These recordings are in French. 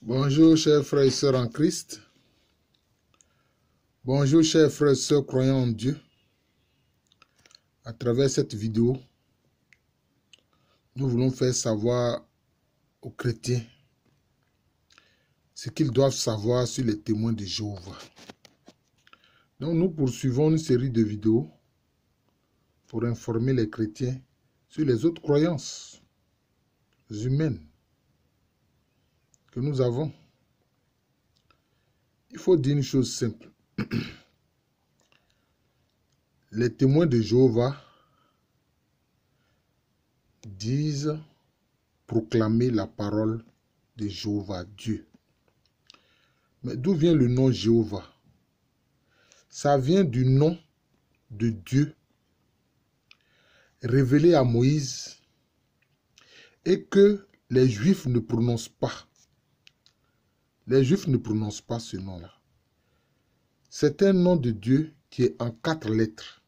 Bonjour chers frères et sœurs en Christ. Bonjour chers frères et sœurs croyants en Dieu. À travers cette vidéo, nous voulons faire savoir aux chrétiens ce qu'ils doivent savoir sur les témoins de Jéhovah. Donc nous poursuivons une série de vidéos pour informer les chrétiens sur les autres croyances humaines que nous avons. Il faut dire une chose simple. Les témoins de Jéhovah disent proclamer la parole de Jéhovah, Dieu. Mais d'où vient le nom Jéhovah? Ça vient du nom de Dieu révélé à Moïse et que les Juifs ne prononcent pas. Les Juifs ne prononcent pas ce nom-là. C'est un nom de Dieu qui est en 4 lettres.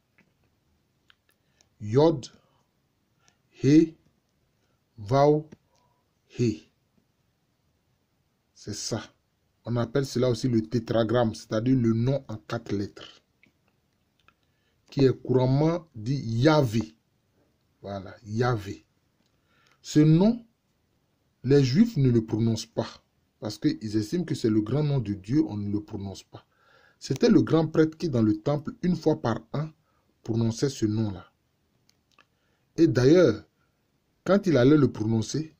Yod, He, Vav, He. C'est ça. On appelle cela aussi le tétragramme, c'est-à-dire le nom en 4 lettres, qui est couramment dit Yahvé. Voilà, Yahvé. Ce nom, les Juifs ne le prononcent pas, parce qu'ils estiment que c'est le grand nom de Dieu, on ne le prononce pas. C'était le grand prêtre qui, dans le temple, une fois par an, prononçait ce nom-là. Et d'ailleurs, quand il allait le prononcer,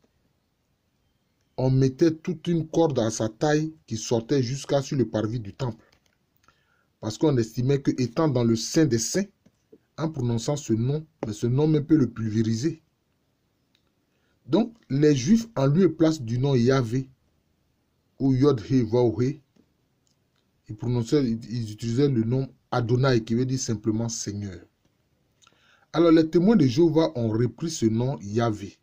on mettait toute une corde à sa taille qui sortait jusqu'à sur le parvis du temple. Parce qu'on estimait que, étant dans le Saint des Saints, en prononçant ce nom, mais ce nom même peut le pulvériser. Donc, les Juifs, en lieu et place du nom Yahvé, ou Yod-He, Vav-He, ils utilisaient le nom Adonai, qui veut dire simplement Seigneur. Alors, les témoins de Jéhovah ont repris ce nom Yahvé.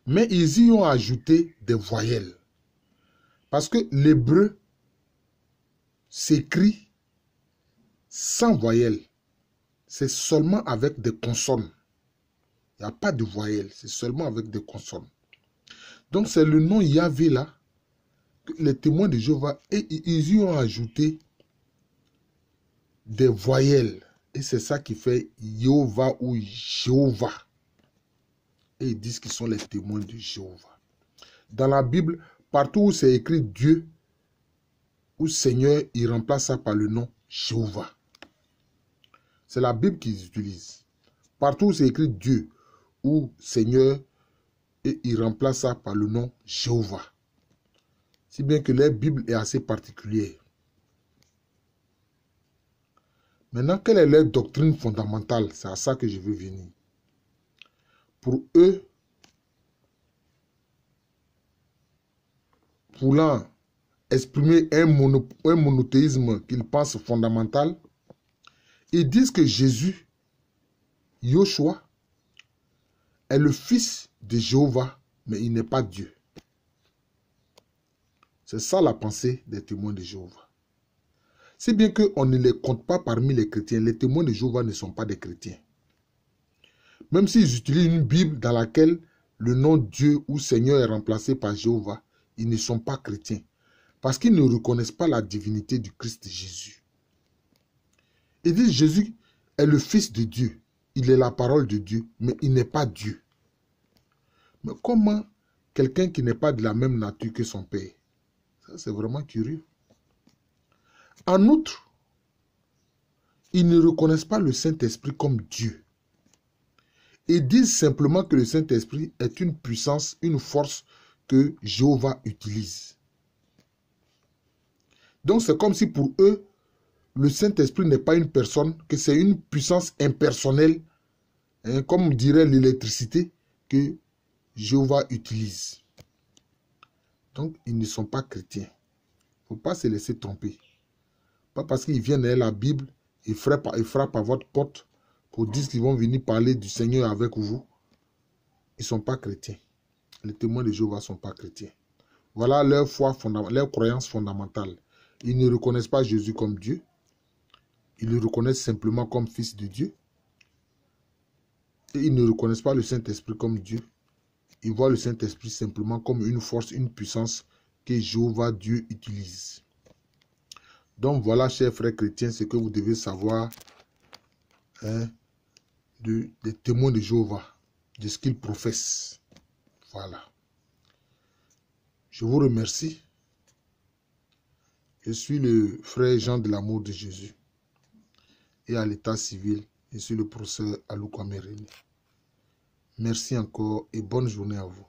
Mais ils y ont ajouté des voyelles. Parce que l'hébreu s'écrit sans voyelles. C'est seulement avec des consonnes. Il n'y a pas de voyelles, c'est seulement avec des consonnes. Donc c'est le nom Yahvé là, que les témoins de Jéhovah, et ils y ont ajouté des voyelles. Et c'est ça qui fait Jéhovah ou Jéhovah. Et ils disent qu'ils sont les témoins de Jéhovah. Dans la Bible, partout où c'est écrit Dieu ou Seigneur, ils remplacent ça par le nom Jéhovah. C'est la Bible qu'ils utilisent. Partout où c'est écrit Dieu ou Seigneur, et ils remplacent ça par le nom Jéhovah. Si bien que leur Bible est assez particulière. Maintenant, quelle est leur doctrine fondamentale? C'est à ça que je veux venir. Pour eux, voulant exprimer un monothéisme qu'ils pensent fondamental, ils disent que Jésus, Yoshua, est le fils de Jéhovah, mais il n'est pas Dieu. C'est ça la pensée des témoins de Jéhovah. Si bien qu'on ne les compte pas parmi les chrétiens, les témoins de Jéhovah ne sont pas des chrétiens. Même s'ils utilisent une Bible dans laquelle le nom Dieu ou Seigneur est remplacé par Jéhovah, ils ne sont pas chrétiens. Parce qu'ils ne reconnaissent pas la divinité du Christ Jésus. Ils disent Jésus est le Fils de Dieu. Il est la parole de Dieu, mais il n'est pas Dieu. Mais comment quelqu'un qui n'est pas de la même nature que son Père? Ça, c'est vraiment curieux. En outre, ils ne reconnaissent pas le Saint-Esprit comme Dieu. Ils disent simplement que le Saint-Esprit est une puissance, une force que Jéhovah utilise. Donc c'est comme si pour eux, le Saint-Esprit n'est pas une personne, que c'est une puissance impersonnelle, hein, comme dirait l'électricité, que Jéhovah utilise. Donc ils ne sont pas chrétiens. Il ne faut pas se laisser tromper. Pas parce qu'ils viennent à la Bible, ils frappent à votre porte pour dire qu'ils vont venir parler du Seigneur avec vous. Ils ne sont pas chrétiens. Les témoins de Jéhovah ne sont pas chrétiens. Voilà leur foi, leur croyance fondamentale. Ils ne reconnaissent pas Jésus comme Dieu. Ils le reconnaissent simplement comme Fils de Dieu. Et ils ne reconnaissent pas le Saint-Esprit comme Dieu. ils voient le Saint-Esprit simplement comme une force, une puissance que Jéhovah Dieu utilise. Donc voilà, chers frères chrétiens, ce que vous devez savoir des témoins de Jéhovah, de ce qu'ils professent. Voilà. Je vous remercie. Je suis le frère Jean de l'amour de Jésus. Et à l'état civil, je suis le professeur Alouko Amereni. Merci encore et bonne journée à vous.